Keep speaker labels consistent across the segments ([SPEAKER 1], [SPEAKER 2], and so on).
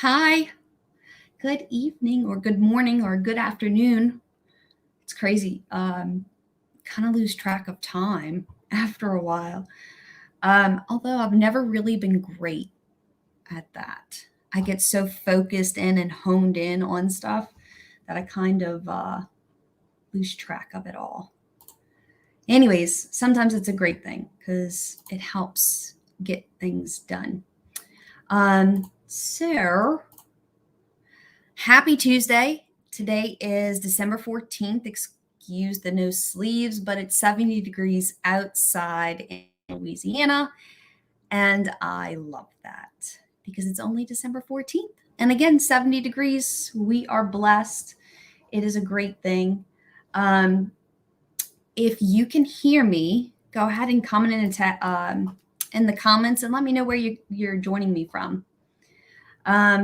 [SPEAKER 1] Hi, good evening or good morning or good afternoon. It's crazy. Kind of lose track of time after a while. Although I've never really been great at that. I get so focused in and honed in on stuff that I kind of lose track of it all. Anyways, sometimes it's a great thing because it helps get things done. So happy Tuesday. Today is December 14th. Excuse the no sleeves, but it's 70 degrees outside in Louisiana. And I love that because it's only December 14th. And again, 70 degrees. We are blessed. It is a great thing. If you can hear me, go ahead and comment in the comments and let me know where you're joining me from.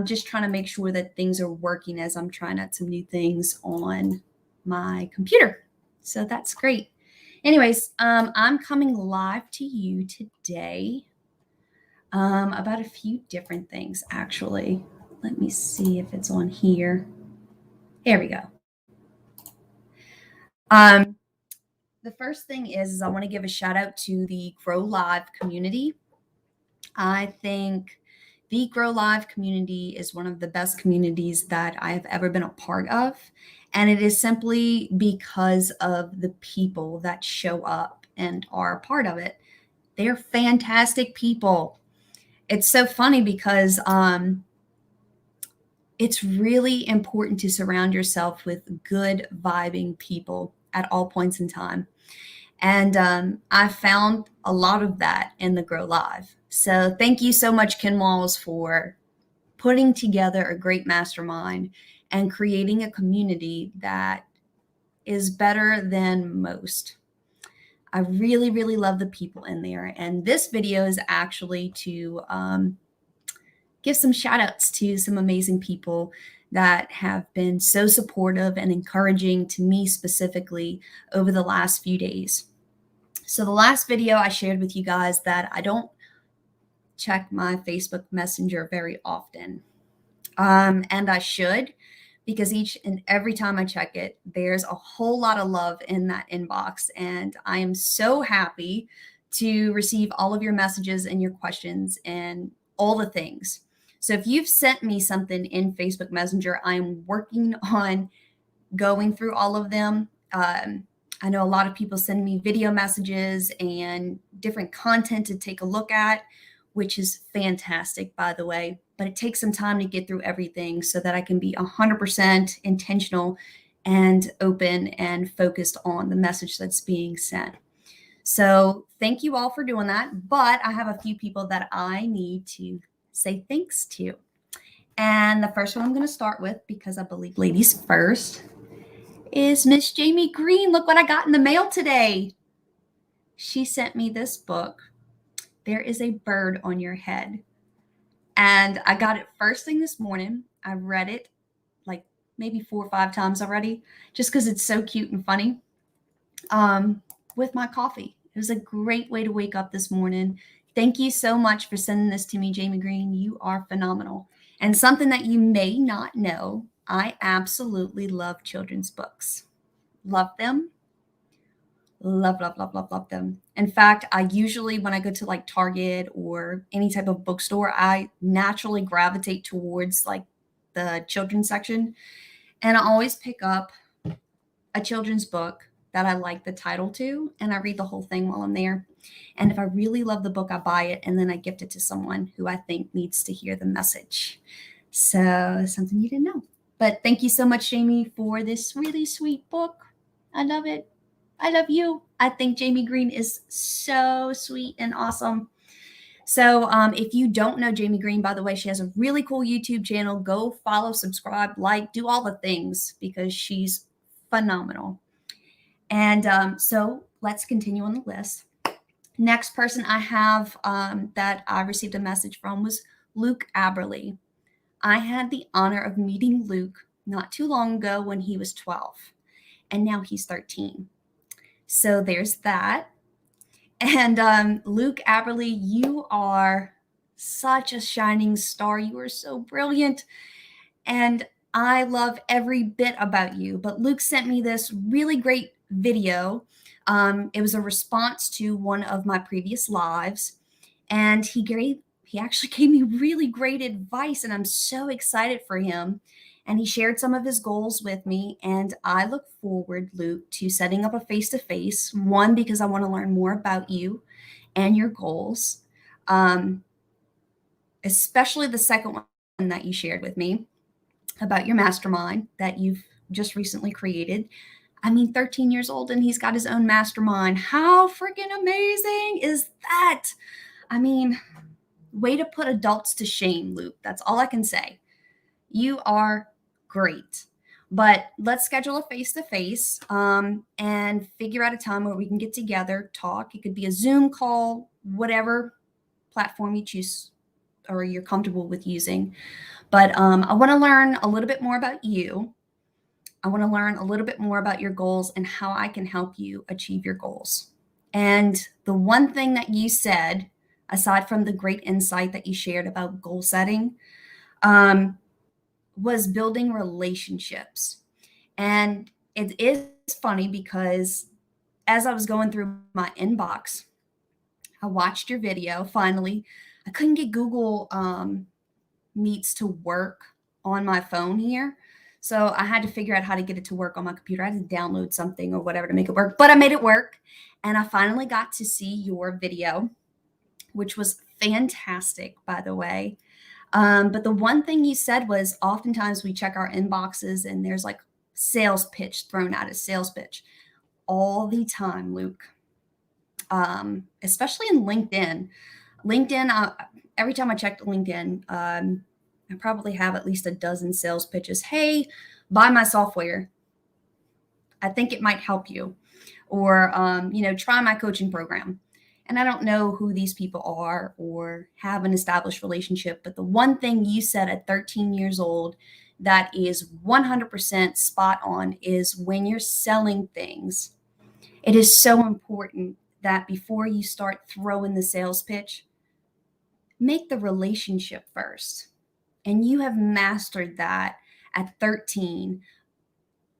[SPEAKER 1] Just trying to make sure that things are working as I'm trying out some new things on my computer. So that's great. Anyways, I'm coming live to you today about a few different things, actually. Let me see if it's on here. There we go. The first thing is I want to give a shout out to the Grow Live community. I think the Grow Live community is one of the best communities that I have ever been a part of. And it is simply because of the people that show up and are a part of it. They're fantastic people. It's so funny because it's really important to surround yourself with good vibing people at all points in time. And I found a lot of that in the Grow Live. So thank you so much, Ken Walls, for putting together a great mastermind and creating a community that is better than most. I really, really love the people in there. And this video is actually to give some shout outs to some amazing people that have been so supportive and encouraging to me specifically over the last few days. So the last video I shared with you guys that I don't check my Facebook Messenger very often. And I should, because each and every time I check it, there's a whole lot of love in that inbox. And I am so happy to receive all of your messages and your questions and all the things. So if you've sent me something in Facebook Messenger, I'm working on going through all of them. I know a lot of people send me video messages and different content to take a look at, which is fantastic, by the way. But it takes some time to get through everything so that I can be 100% intentional and open and focused on the message that's being sent. So thank you all for doing that. But I have a few people that I need to say thanks to. And the first one I'm going to start with, because I believe ladies first, is Miss Jaime Green. Look what I got in the mail today. She sent me this book, There is a Bird on Your Head. And I got it first thing this morning. I read it like maybe 4 or 5 times already, just because it's so cute and funny, with my coffee. It was a great way to wake up this morning. Thank you so much for sending this to me, Jaime Green. You are phenomenal. And something that you may not know, I absolutely love children's books. Love them. Love, love, love, love, love them. In fact, I usually, when I go to like Target or any type of bookstore, I naturally gravitate towards like the children's section. And I always pick up a children's book that I like the title to, and I read the whole thing while I'm there. And if I really love the book, I buy it and then I gift it to someone who I think needs to hear the message. So something you didn't know. But thank you so much, Jaime, for this really sweet book. I love it. I love you. I think Jaime Green is so sweet and awesome. So if you don't know Jaime Green, by the way, she has a really cool YouTube channel. Go follow, subscribe, like, do all the things because she's phenomenal. And so let's continue on the list. Next person I have that I received a message from was Luke Aberle. I had the honor of meeting Luke not too long ago when he was 12, and now he's 13. So there's that. And Luke Aberle, you are such a shining star. You are so brilliant. And I love every bit about you. But Luke sent me this really great video. It was a response to one of my previous lives, and he actually gave me really great advice, and I'm so excited for him. And he shared some of his goals with me, and I look forward, Luke, to setting up a face to face. One, because I want to learn more about you and your goals, um, especially the second one that you shared with me about your mastermind that you've just recently created. I mean, 13 years old and he's got his own mastermind. How freaking amazing is that? I mean, way to put adults to shame, Luke. That's all I can say. You are great. But let's schedule a face to face and figure out a time where we can get together, talk. It could be a Zoom call, whatever platform you choose or you're comfortable with using. But I want to learn a little bit more about you. I want to learn a little bit more about your goals and how I can help you achieve your goals. And the one thing that you said, aside from the great insight that you shared about goal setting, was building relationships. And it is funny because as I was going through my inbox, I watched your video finally. I couldn't get Google Meets to work on my phone here. So I had to figure out how to get it to work on my computer. I had to download something or whatever to make it work, but I made it work. And I finally got to see your video, which was fantastic, by the way. But the one thing you said was oftentimes we check our inboxes and there's like sales pitch thrown at us, sales pitch all the time, Luke. Especially in LinkedIn. LinkedIn, every time I check LinkedIn, I probably have at least a dozen sales pitches. Hey, buy my software. I think it might help you. Or, try my coaching program. And I don't know who these people are or have an established relationship. But the one thing you said at 13 years old that is 100% spot on is when you're selling things, it is so important that before you start throwing the sales pitch, make the relationship first. And you have mastered that at 13.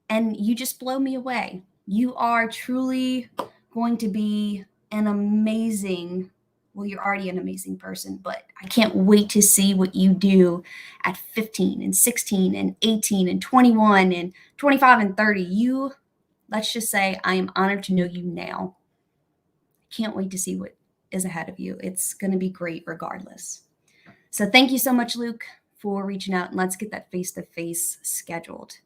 [SPEAKER 1] And you just blow me away. You are truly going to be an amazing, well, you're already an amazing person, but I can't wait to see what you do at 15 and 16 and 18 and 21 and 25 and 30. Let's just say I am honored to know you now. Can't wait to see what is ahead of you. It's going to be great regardless. So thank you so much, Luke, for reaching out, and let's get that face-to-face scheduled.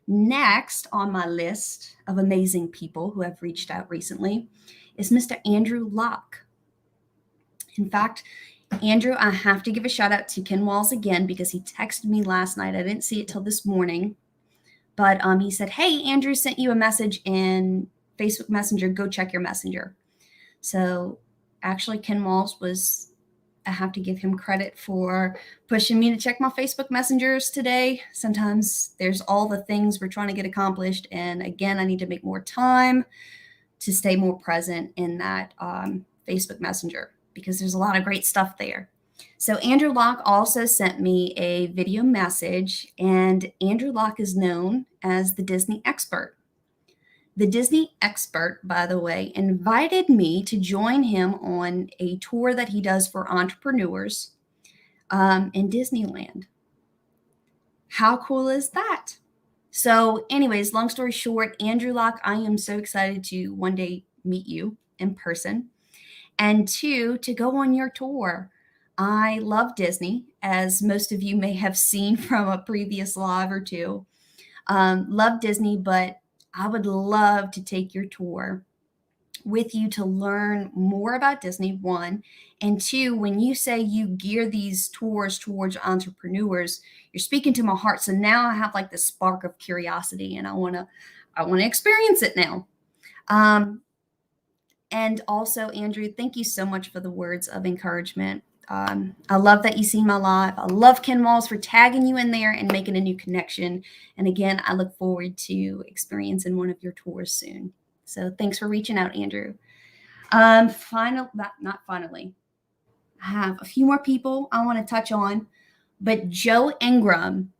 [SPEAKER 1] Next on my list of amazing people who have reached out recently is Mr. Andrew Locke. In fact, Andrew, I have to give a shout out to Ken Walls again because he texted me last night. I didn't see it till this morning, but he said, hey, Andrew sent you a message in Facebook Messenger. Go check your messenger. So actually, Ken Walls I have to give him credit for pushing me to check my Facebook messengers today. Sometimes there's all the things we're trying to get accomplished. And again, I need to make more time to stay more present in that Facebook Messenger because there's a lot of great stuff there. So Andrew Locke also sent me a video message, and Andrew Locke is known as the Disney expert. The Disney expert, by the way, invited me to join him on a tour that he does for entrepreneurs in Disneyland. How cool is that? So anyways, long story short, Andrew Locke, I am so excited to one day meet you in person. And two, to go on your tour. I love Disney, as most of you may have seen from a previous live or two. Love Disney, but I would love to take your tour with you to learn more about Disney, one. And two, when you say you gear these tours towards entrepreneurs, you're speaking to my heart. So now I have like the spark of curiosity and I want to experience it now. And also, Andrew, thank you so much for the words of encouragement. I love that you see my live. I love Ken Walls for tagging you in there and making a new connection. And again, I look forward to experiencing one of your tours soon. So thanks for reaching out, Andrew. Not finally. I have a few more people I want to touch on, but Joe Ingram,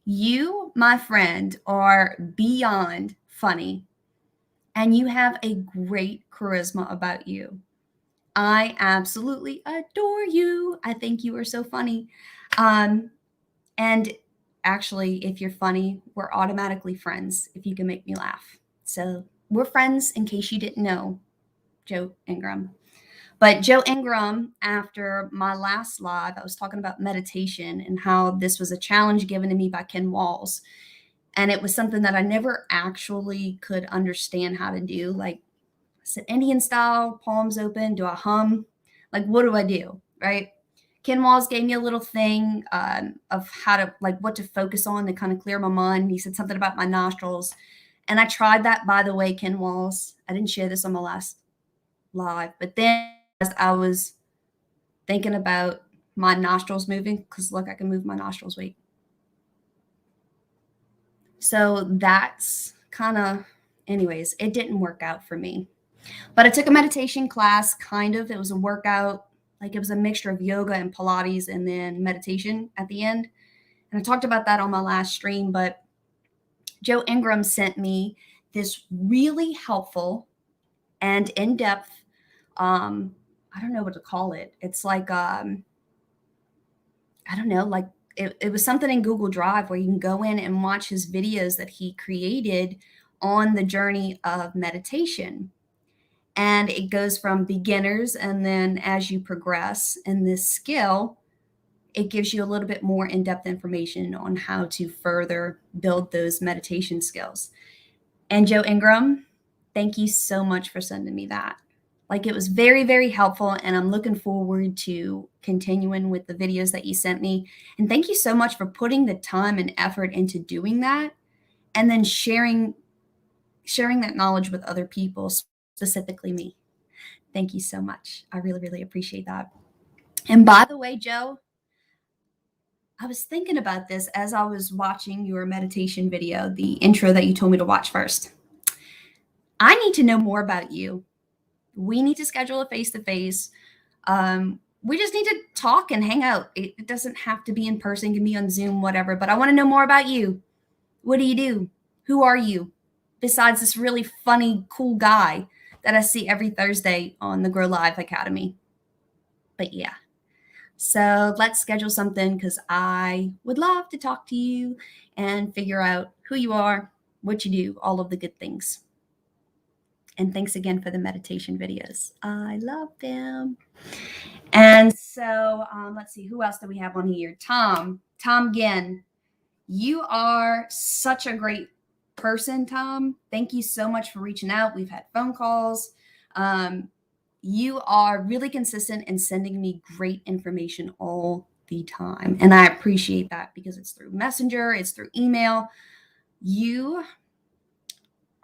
[SPEAKER 1] you, my friend, are beyond funny, and you have a great charisma about you. I absolutely adore you. I think you are so funny. Um, and actually, if you're funny, we're automatically friends if you can make me laugh. So we're friends in case you didn't know, Joe Ingram. But Joe Ingram, after my last live, I was talking about meditation and how this was a challenge given to me by Ken Walls. And it was something that I never actually could understand how to do. Like, is it Indian style, palms open? Do I hum? Like, what do I do? Right? Ken Walls gave me a little thing of how to, like, what to focus on to kind of clear my mind. He said something about my nostrils. And I tried that, by the way, Ken Walls. I didn't share this on my last live, but then as I was thinking about my nostrils moving, because look, I can move my nostrils. Wait. So that's kind of, anyways, it didn't work out for me. But I took a meditation class, kind of. It was a workout, like it was a mixture of yoga and Pilates and then meditation at the end. And I talked about that on my last stream. But Joe Ingram sent me this really helpful and in depth, I don't know what to call it. It's like, I don't know, like it was something in Google Drive where you can go in and watch his videos that he created on the journey of meditation. And it goes from beginners, and then as you progress in this skill, it gives you a little bit more in-depth information on how to further build those meditation skills. And Joe Ingram, thank you so much for sending me that. Like, it was very, very helpful, and I'm looking forward to continuing with the videos that you sent me. And thank you so much for putting the time and effort into doing that, and then sharing that knowledge with other people, specifically me. Thank you so much. I really, really appreciate that. And by the way, Joe, I was thinking about this as I was watching your meditation video, the intro that you told me to watch first. I need to know more about you. We need to schedule a face-to-face. We just need to talk and hang out. It doesn't have to be in person, it can be on Zoom, whatever. But I want to know more about you. What do you do? Who are you? Besides this really funny, cool guy that I see every Thursday on the Grow Live Academy. But yeah. So let's schedule something, because I would love to talk to you and figure out who you are, what you do, all of the good things. And thanks again for the meditation videos. I love them. And so let's see, who else do we have on here? Tom Ginn. You are such a great person, Tom. Thank you so much for reaching out. We've had phone calls. You are really consistent in sending me great information all the time. And I appreciate that, because it's through Messenger, it's through email. You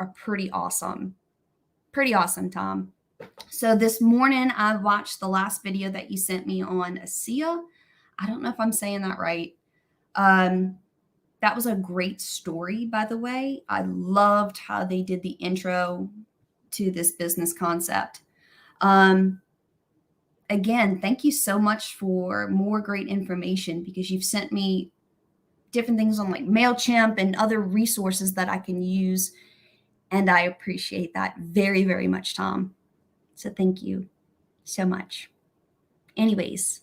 [SPEAKER 1] are pretty awesome. Pretty awesome, Tom. So this morning, I watched the last video that you sent me on ASEA. I don't know if I'm saying that right. That was a great story, by the way. I loved how they did the intro to this business concept. Again, thank you so much for more great information, because you've sent me different things on like MailChimp and other resources that I can use. And I appreciate that very, very much, Tom. So thank you so much. Anyways,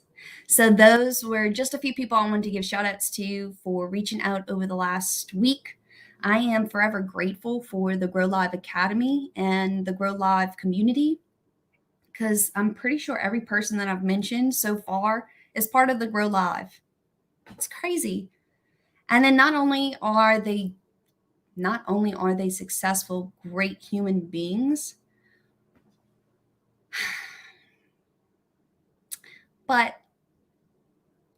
[SPEAKER 1] so those were just a few people I wanted to give shout outs to for reaching out over the last week. I am forever grateful for the Grow Live Academy and the Grow Live community, because I'm pretty sure every person that I've mentioned so far is part of the Grow Live. It's crazy. And then not only are they successful, great human beings, but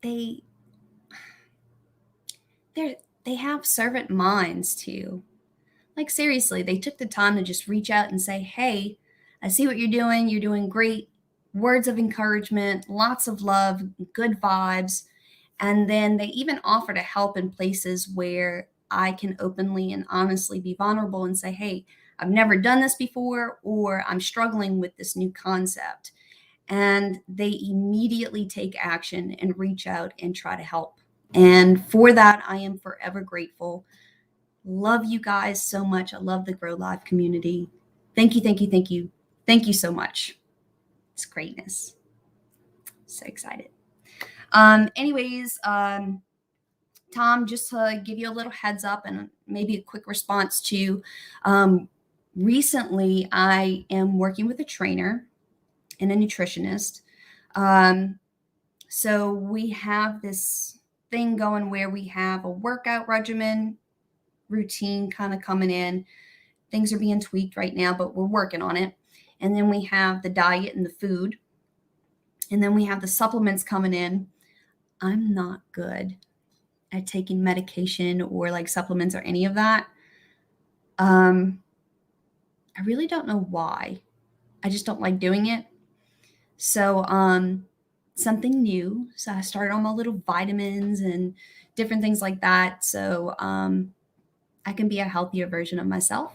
[SPEAKER 1] they have servant minds too. Like, seriously, they took the time to just reach out and say, hey, I see what you're doing great. Words of encouragement, lots of love, good vibes. And then they even offer to help in places where I can openly and honestly be vulnerable and say, hey, I've never done this before, or I'm struggling with this new concept. And they immediately take action and reach out and try to help. And for that, I am forever grateful. Love you guys so much. I love the Grow Live community. Thank you, thank you, thank you. Thank you so much. It's greatness. So excited. Anyways, Tom, just to give you a little heads up and maybe a quick response to, recently I am working with a trainer and a nutritionist. So we have this thing going where we have a workout regimen routine kind of coming in. Things are being tweaked right now, but we're working on it. And then we have the diet and the food. And then we have the supplements coming in. I'm not good at taking medication or like supplements or any of that. I really don't know why. I just don't like doing it. So something new. So I started on my little vitamins and different things like that. So I can be a healthier version of myself.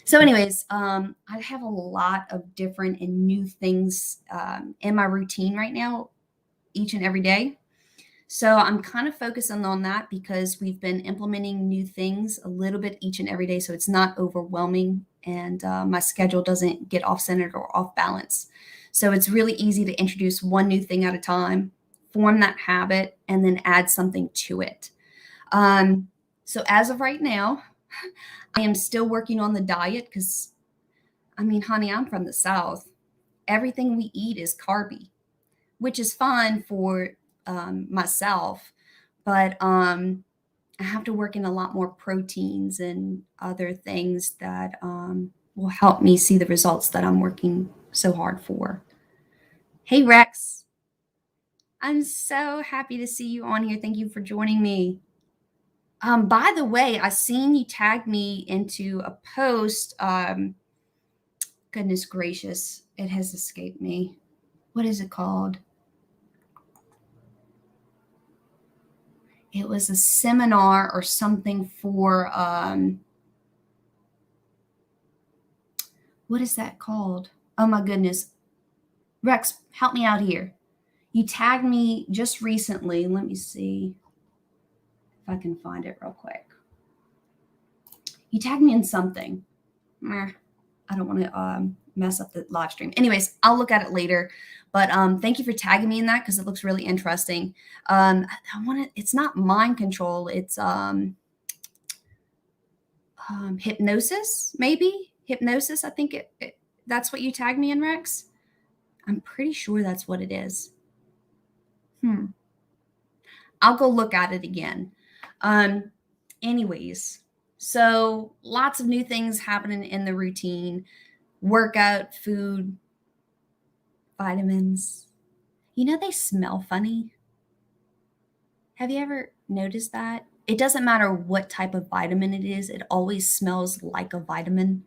[SPEAKER 1] So anyways, I have a lot of different and new things in my routine right now, each and every day. So I'm kind of focusing on that because we've been implementing new things a little bit each and every day. So it's not overwhelming and my schedule doesn't get off centered or off balance. So it's really easy to introduce one new thing at a time, form that habit, and then add something to it. So as of right now, I am still working on the diet because, I mean, honey, I'm from the South. Everything we eat is carby, which is fine for myself, but I have to work in a lot more proteins and other things that will help me see the results that I'm working so hard for. Hey, Rex. I'm so happy to see you on here. Thank you for joining me. By the way, I seen you tag me into a post. Goodness gracious, it has escaped me. What is it called? It was a seminar or something for, what is that called? Oh my goodness. Rex, help me out here. You tagged me just recently. Let me see if I can find it real quick. You tagged me in something. I don't want to mess up the live stream. Anyways, I'll look at it later. But thank you for tagging me in that because it looks really interesting. I want to. It's not mind control. It's hypnosis, maybe hypnosis. I think that's what you tagged me in, Rex. I'm pretty sure that's what it is. I'll go look at it again. Anyways, so lots of new things happening in the routine. Workout, food, vitamins. You know, they smell funny. Have you ever noticed that? It doesn't matter what type of vitamin it is, it always smells like a vitamin.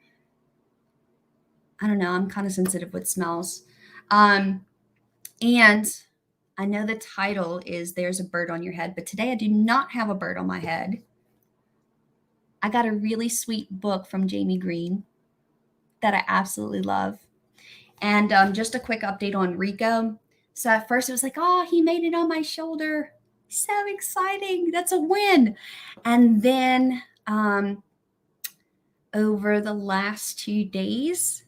[SPEAKER 1] I don't know, I'm kind of sensitive with smells. And I know the title is There's a Bird on Your Head, but today I do not have a bird on my head. I got a really sweet book from Jaime Green that I absolutely love. And just a quick update on Rico. So at first it was like, oh, he made it on my shoulder. So exciting. That's a win. And then over the last 2 days,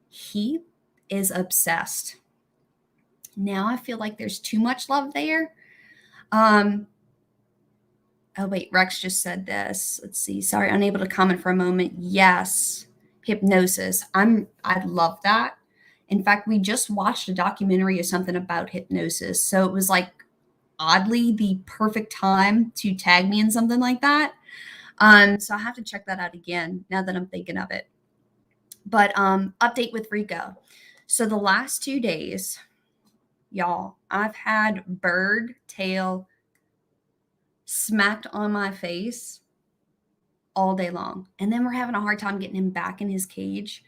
[SPEAKER 1] he is obsessed. Now I feel like there's too much love there. Oh, wait, Rex just said this. Let's see. Sorry, unable to comment for a moment. Yes, hypnosis. I love that. In fact, we just watched a documentary or something about hypnosis. So it was like oddly the perfect time to tag me in something like that. So I have to check that out again now that I'm thinking of it. But update with Rico. So the last 2 days, y'all, I've had bird tail smacked on my face all day long. And then we're having a hard time getting him back in his cage,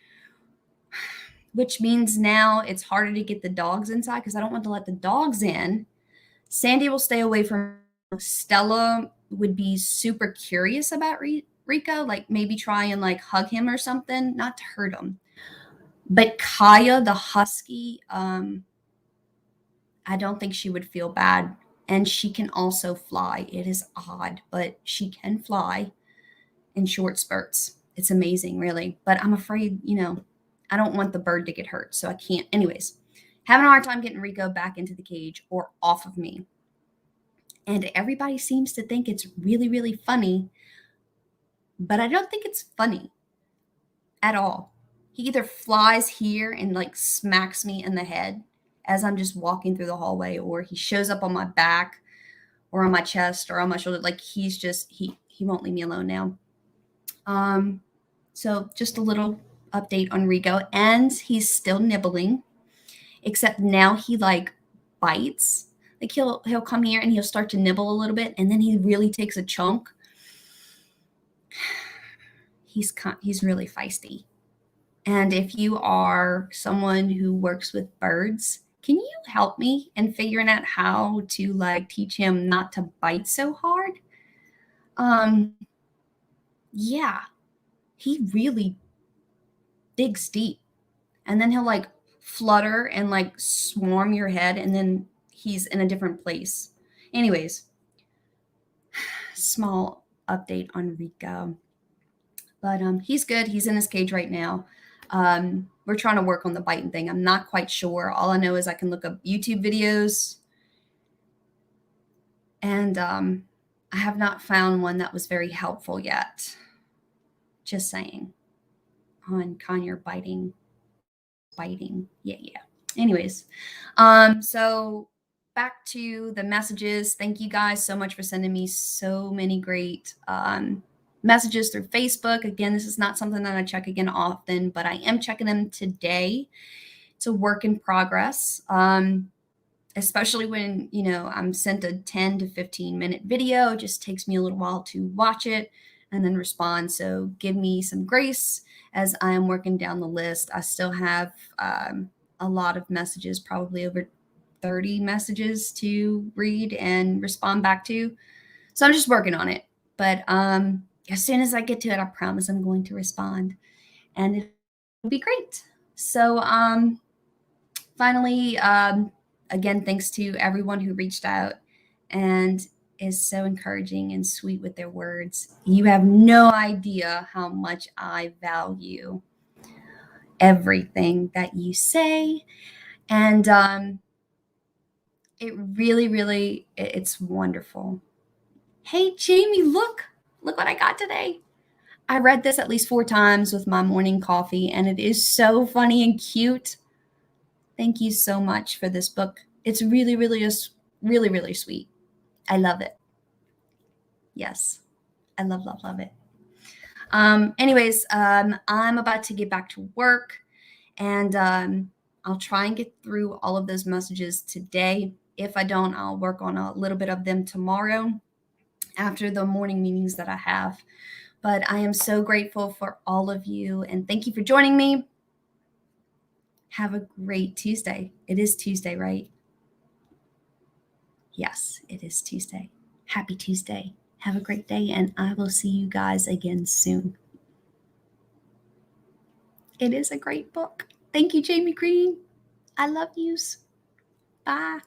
[SPEAKER 1] which means now it's harder to get the dogs inside because I don't want to let the dogs in. Sandy will stay away from. Stella would be super curious about Rico, like maybe try and like hug him or something, not to hurt him. But Kaya, the husky, I don't think she would feel bad. And she can also fly. It is odd, but she can fly in short spurts. It's amazing, really. But I'm afraid, I don't want the bird to get hurt, so I can't. Anyways, having a hard time getting Rico back into the cage or off of me. And everybody seems to think it's really, really funny, but I don't think it's funny at all. He either flies here and like smacks me in the head as I'm just walking through the hallway, or he shows up on my back or on my chest or on my shoulder. Like he's just he won't leave me alone now. So just a little update on Rico, and he's still nibbling, except now he like bites. Like he'll come here and he'll start to nibble a little bit, and then he really takes a chunk. He's really feisty. And if you are someone who works with birds, can you help me in figuring out how to like teach him not to bite so hard? Yeah, he really digs deep. And then he'll like flutter and like swarm your head, and then he's in a different place. Anyways, small update on Rico. But he's good. He's in his cage right now. We're trying to work on the biting thing. I'm not quite sure. All I know is I can look up YouTube videos, and I have not found one that was very helpful yet. Just saying. On Kanye biting. Yeah. Anyways, so back to the messages. Thank you guys so much for sending me so many great messages through Facebook. Again, this is not something that I check again often, but I am checking them today. It's a work in progress. Especially when, I'm sent a 10 to 15 minute video. It just takes me a little while to watch it and then respond. So give me some grace as I am working down the list. I still have a lot of messages, probably over 30 messages to read and respond back to. So I'm just working on it. But as soon as I get to it, I promise I'm going to respond, and it'll be great. So finally, again, thanks to everyone who reached out and is so encouraging and sweet with their words. You have no idea how much I value everything that you say. And it really, really, it's wonderful. Hey, Jamie, look what I got today. I read this at least 4 times with my morning coffee, and it is so funny and cute. Thank you so much for this book. It's really, really, really, really sweet. I love it. Yes, I love it. Anyways, I'm about to get back to work, and I'll try and get through all of those messages today. If I don't, I'll work on a little bit of them tomorrow after the morning meetings that I have. But I am so grateful for all of you, and thank you for joining me. Have a great Tuesday. It is Tuesday, right? Yes, it is Tuesday. Happy Tuesday. Have a great day, and I will see you guys again soon. It is a great book. Thank you, Jaime Green. I love yous. Bye.